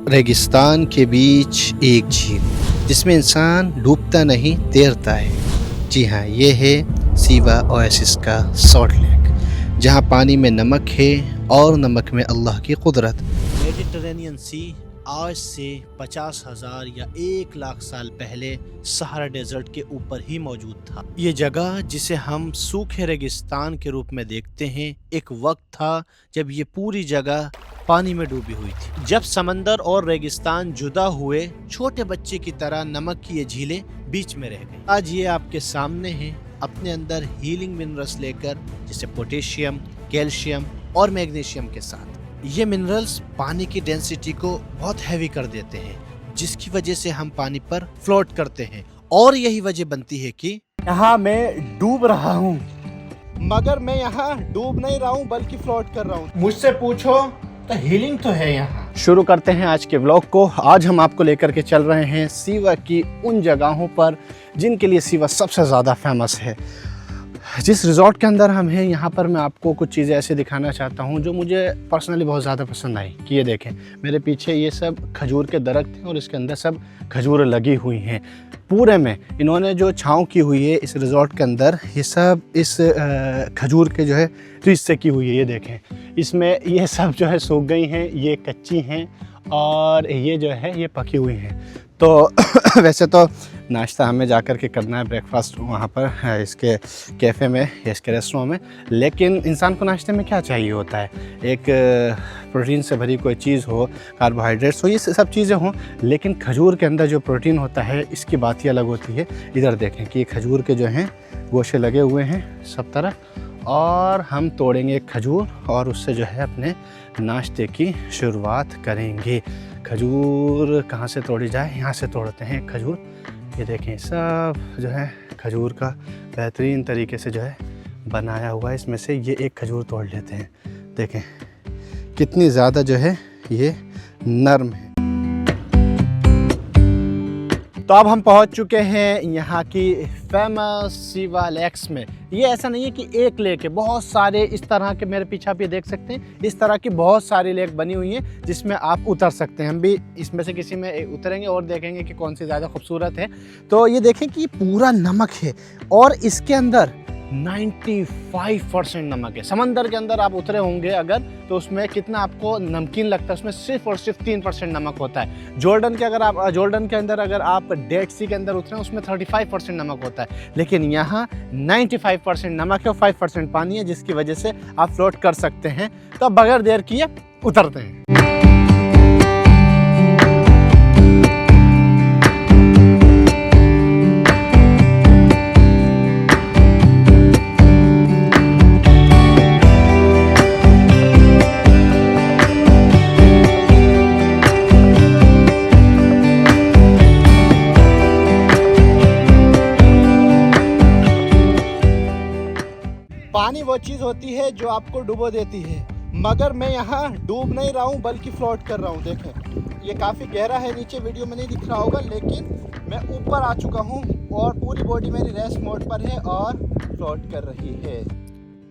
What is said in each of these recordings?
रेगिस्तान के बीच एक झील जिसमें इंसान डूबता नहीं तैरता है। जी हाँ, ये है सीवा ओएसिस का सॉल्ट लेक, जहाँ पानी में नमक है और नमक में अल्लाह की कुदरत। मेडिटरेनियन सी आज से 50,000 या 1 लाख साल पहले सहारा डेजर्ट के ऊपर ही मौजूद था। ये जगह जिसे हम सूखे रेगिस्तान के रूप में देखते हैं, एक वक्त था जब ये पूरी जगह पानी में डूबी हुई थी। जब समंदर और रेगिस्तान जुदा हुए, छोटे बच्चे की तरह नमक की ये झीलें बीच में रह गई। आज ये आपके सामने है, अपने अंदर हीलिंग मिनरल्स लेकर, जैसे पोटेशियम, कैल्शियम और मैग्नीशियम के साथ। ये मिनरल्स पानी की डेंसिटी को बहुत हैवी कर देते हैं, जिसकी वजह से हम पानी पर फ्लोट करते हैं। और यही वजह बनती है कि यहाँ मैं डूब रहा हूँ, मगर मैं यहाँ डूब नहीं रहा हूँ बल्कि फ्लोट कर रहा हूँ। मुझसे पूछो तो हीलिंग तो है यहाँ। शुरू करते हैं आज के व्लॉग को। आज हम आपको लेकर के चल रहे हैं सीवा की उन जगहों पर जिनके लिए सीवा सबसे ज़्यादा फेमस है। जिस रिज़ॉर्ट के अंदर हम हैं, यहाँ पर मैं आपको कुछ चीज़ें ऐसे दिखाना चाहता हूँ जो मुझे पर्सनली बहुत ज़्यादा पसंद आई। कि ये देखें, मेरे पीछे ये सब खजूर के दरख्त हैं और इसके अंदर सब खजूर लगी हुई हैं। पूरे में इन्होंने जो छाँव की हुई है इस रिज़ॉर्ट के अंदर, ये सब इस खजूर के जो है ट्रीज से की हुई है। ये देखें, इसमें ये सब जो है सूख गई हैं, ये कच्ची हैं और ये जो है ये पकी हुई हैं। तो वैसे तो नाश्ता हमें जा कर के करना है, ब्रेकफास्ट वहाँ पर इसके कैफ़े में या इसके रेस्टोरेंट में। लेकिन इंसान को नाश्ते में क्या चाहिए होता है? एक प्रोटीन से भरी कोई चीज़ हो, कार्बोहाइड्रेट्स हो, ये सब चीज़ें हों। लेकिन खजूर के अंदर जो प्रोटीन होता है, इसकी बात ही अलग होती है। इधर देखें कि ये खजूर के जो हैं गोशे लगे हुए हैं सब तरफ, और हम तोड़ेंगे खजूर और उससे जो है अपने नाश्ते की शुरुआत करेंगे। खजूर कहाँ से तोड़ी जाए? यहाँ से तोड़ते हैं खजूर। ये देखें, सब जो है खजूर का बेहतरीन तरीके से जो है बनाया हुआ है। इसमें से ये एक खजूर तोड़ लेते हैं। देखें कितनी ज़्यादा जो है ये नरम है। तो अब हम पहुंच चुके हैं यहाँ की फेमस सीवा लेक्स में। ये ऐसा नहीं है कि एक लेक है, बहुत सारे इस तरह के, मेरे पीछे आप ये देख सकते हैं, इस तरह की बहुत सारी लेक बनी हुई हैं जिसमें आप उतर सकते हैं। हम भी इसमें से किसी में उतरेंगे और देखेंगे कि कौन सी ज़्यादा खूबसूरत है। तो ये देखें कि पूरा नमक है और इसके अंदर 95% नमक है। समंदर के अंदर आप उतरे होंगे अगर, तो उसमें कितना आपको नमकीन लगता है, उसमें सिर्फ और सिर्फ 3% नमक होता है। जॉर्डन के अंदर अगर आप डेड सी के अंदर उतरे, उसमें 35% नमक होता है। लेकिन यहाँ 95% नमक है और 5% पानी है, जिसकी वजह से आप फ्लोट कर सकते हैं। तो अब बगैर देर किए उतरते हैं। पानी वो चीज़ होती है जो आपको डुबो देती है, मगर मैं यहाँ डूब नहीं रहा हूँ बल्कि फ्लोट कर रहा हूँ। देखें, ये काफ़ी गहरा है, नीचे वीडियो में नहीं दिख रहा होगा, लेकिन मैं ऊपर आ चुका हूँ और पूरी बॉडी मेरी रेस्ट मोड पर है और फ्लोट कर रही है।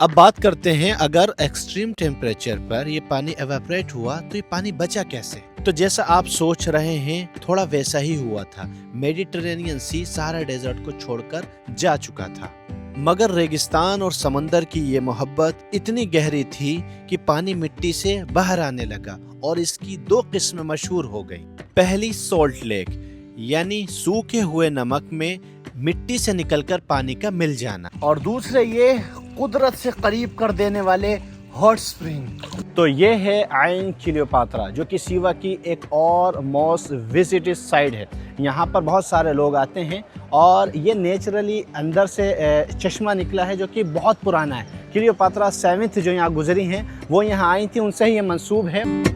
अब बात करते हैं, अगर एक्सट्रीम टेम्परेचर पर ये पानी एवेपोरेट हुआ तो ये पानी बचा कैसे? तो जैसा आप सोच रहे हैं, थोड़ा वैसा ही हुआ था। मेडिटरेनियन सी सहारा डेजर्ट को छोड़कर जा चुका था, मगर रेगिस्तान और समंदर की ये मोहब्बत इतनी गहरी थी कि पानी मिट्टी से बाहर आने लगा और इसकी 2 किस्में मशहूर हो गई। पहली सॉल्ट लेक, यानी सूखे हुए नमक में मिट्टी से निकलकर पानी का मिल जाना, और दूसरे ये कुदरत से करीब कर देने वाले हॉट स्प्रिंग। तो ये है आइन क्लियोपात्रा, जो कि सीवा की एक और मोस्ट विजिटेड साइट है। यहाँ पर बहुत सारे लोग आते हैं और ये नेचुरली अंदर से चश्मा निकला है जो कि बहुत पुराना है। क्लियोपात्रा 7th जो यहाँ गुजरी हैं, वो यहाँ आई थी, उनसे ही ये मंसूब है।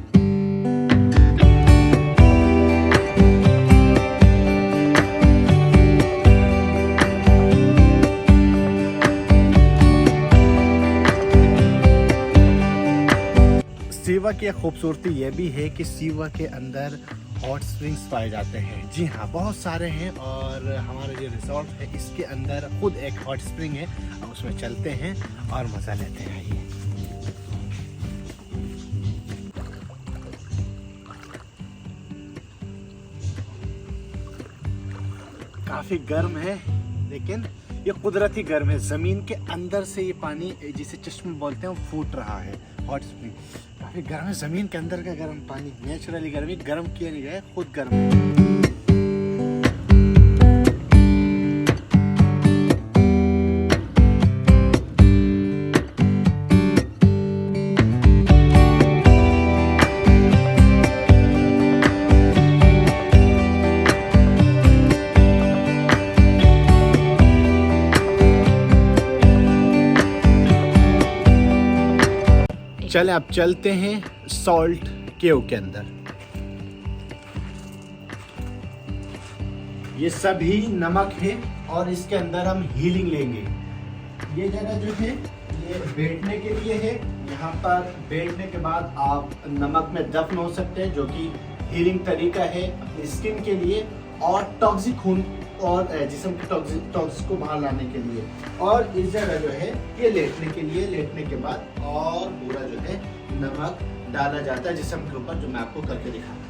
सीवा की एक खूबसूरती ये भी है कि सीवा के अंदर हॉट स्प्रिंग्स पाए जाते हैं। जी हाँ, बहुत सारे हैं और हमारा जो रिजॉर्ट है इसके अंदर खुद एक हॉट स्प्रिंग है। अब उसमें चलते हैं और मज़ा लेते हैं। आइए। काफी गर्म है, लेकिन ये कुदरती गर्म है। जमीन के अंदर से ये पानी, जिसे चश्मा बोलते हैं, वो फूट रहा है। हॉट स्प्रिंग काफी गर्म है, जमीन के अंदर का गर्म पानी, नेचुरली गर्म है, गर्म किया नहीं गया, खुद गर्म है। चलें अब चलते हैं सॉल्ट केव के अंदर। ये सभी नमक है और इसके अंदर हम हीलिंग लेंगे। ये जगह जो है ये बैठने के लिए है। यहाँ पर बैठने के बाद आप नमक में दफन हो सकते हैं, जो कि हीलिंग तरीका है अपनी स्किन के लिए और टॉक्सिक खून और जिस्म के टॉक्सिक को बाहर लाने के लिए। और इस जगह जो है ये लेटने के लिए, लेटने के बाद और पूरा जो है नमक डाला जाता है जिस्म के ऊपर, जो मैं आपको करके दिखाता हूँ।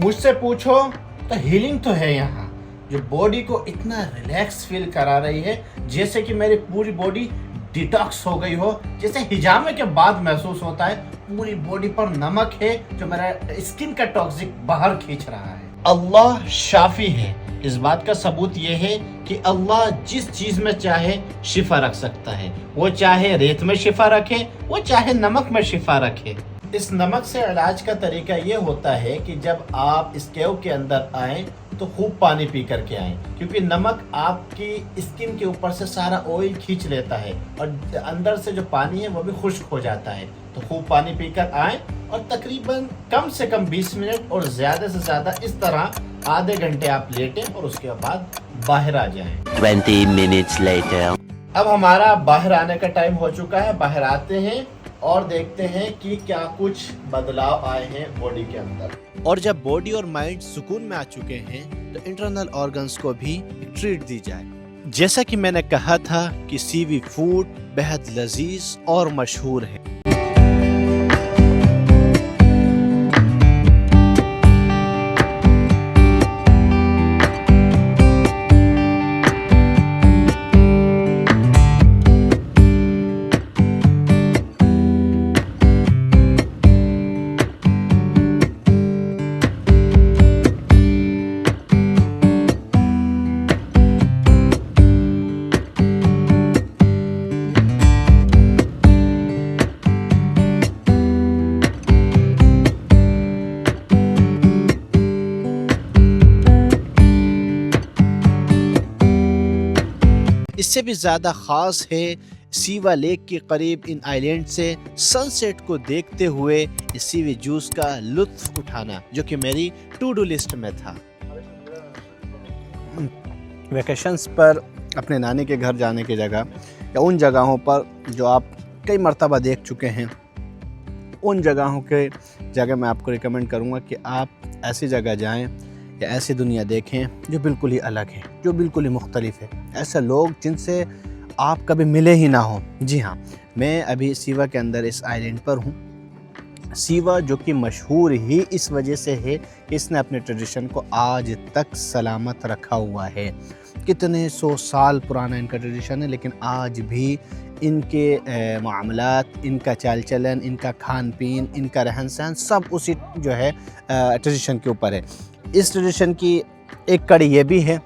मुझसे पूछो तो हीलिंग तो है यहाँ, जो बॉडी को इतना रिलैक्स फील करा रही है, जैसे कि मेरी पूरी बॉडी डिटॉक्स हो गई हो, जैसे हिजामे के बाद महसूस होता है। पूरी बॉडी पर नमक है जो मेरा स्किन का टॉक्सिक बाहर खींच रहा है। अल्लाह शाफी है। इस बात का सबूत ये है कि अल्लाह जिस चीज में चाहे शिफा रख सकता है। वो चाहे रेत में शिफा रखे, वो चाहे नमक में शिफा रखे। इस नमक से इलाज का तरीका ये होता है कि जब आप इस केव के अंदर आएं तो खूब पानी पी करके आएं, क्योंकि नमक आपकी स्किन के ऊपर से सारा ऑयल खींच लेता है और अंदर से जो पानी है वो भी खुश्क हो जाता है। तो खूब पानी पीकर आएं और तकरीबन कम से कम 20 मिनट और ज़्यादा से ज़्यादा इस तरह आधे घंटे आप लेटें और उसके बाद बाहर आ जाएं। 20 minutes later. अब हमारा बाहर आने का टाइम हो चुका है। बाहर आते हैं और देखते हैं कि क्या कुछ बदलाव आए हैं बॉडी के अंदर। और जब बॉडी और माइंड सुकून में आ चुके हैं तो इंटरनल ऑर्गन्स को भी ट्रीट दी जाए। जैसा कि मैंने कहा था कि सीवी फूड बेहद लजीज और मशहूर है। इससे भी ज़्यादा ख़ास है सीवा लेक के करीब इन आइलैंड से सनसेट को देखते हुए इस सीवी जूस का लुत्फ उठाना, जो कि मेरी टू डू लिस्ट में था। वेकेशंस पर अपने नानी के घर जाने की जगह या उन जगहों पर जो आप कई मर्तबा देख चुके हैं, उन जगहों के जगह मैं आपको रिकमेंड करूँगा कि आप ऐसी जगह जाएं या ऐसी दुनिया देखें जो बिल्कुल ही अलग है, जो बिल्कुल ही मुख्तलिफ है। ऐसे लोग जिनसे आप कभी मिले ही ना हो। जी हाँ, मैं अभी सीवा के अंदर इस आइलैंड पर हूँ। सीवा जो कि मशहूर ही इस वजह से है कि इसने अपने ट्रेडिशन को आज तक सलामत रखा हुआ है। कितने 100 साल पुराना इनका ट्रेडिशन है, लेकिन आज भी इनके मामलात, इनका चाल चलन, इनका खान पीन, इनका रहन सहन सब उसी जो है ट्रेडिशन के ऊपर है। इस ट्रेडिशन की एक कड़ी ये भी है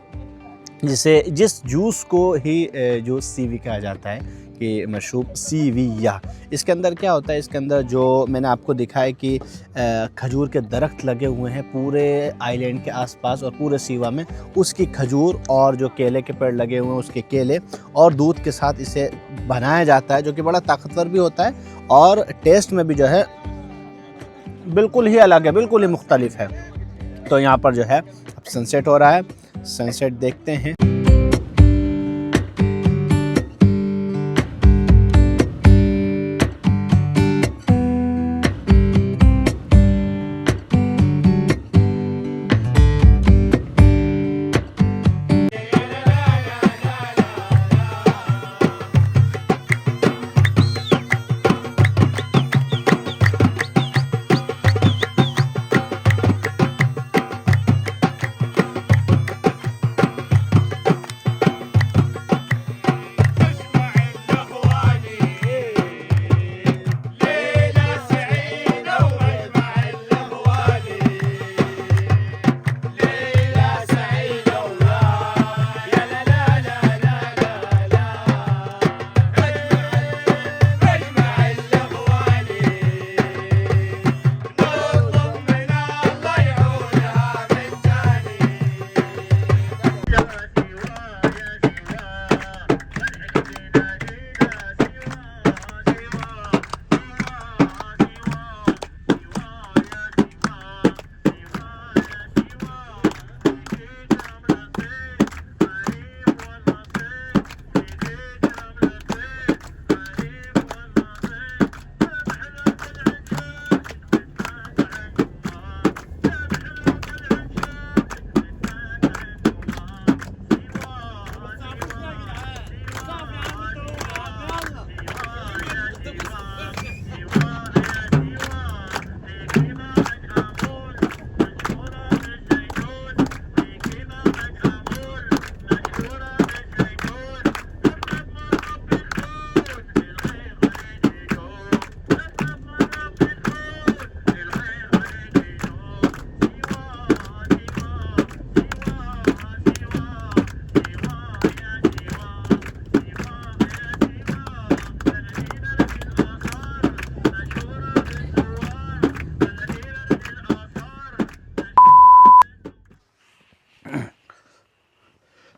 जिस जूस को ही जूस सीवी कहा जाता है कि मशरूब सीविया। इसके अंदर क्या होता है, इसके अंदर जो मैंने आपको दिखाया कि खजूर के दरख्त लगे हुए हैं पूरे आइलैंड के आसपास और पूरे सीवा में, उसकी खजूर और जो केले के पेड़ लगे हुए हैं उसके केले और दूध के साथ इसे बनाया जाता है, जो कि बड़ा ताकतवर भी होता है और टेस्ट में भी जो है बिल्कुल ही अलग है, बिल्कुल ही मुख्तलिफ है। तो यहाँ पर जो है अब सनसेट हो रहा है, सनसेट देखते हैं।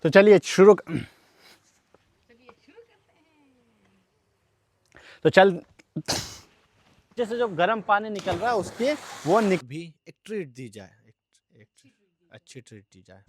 तो चलिए शुरू तो चल जैसे जो गर्म पानी निकल रहा है उसके वो भी एक ट्रीट दी जाए, एक अच्छी ट्रीट दी जाए।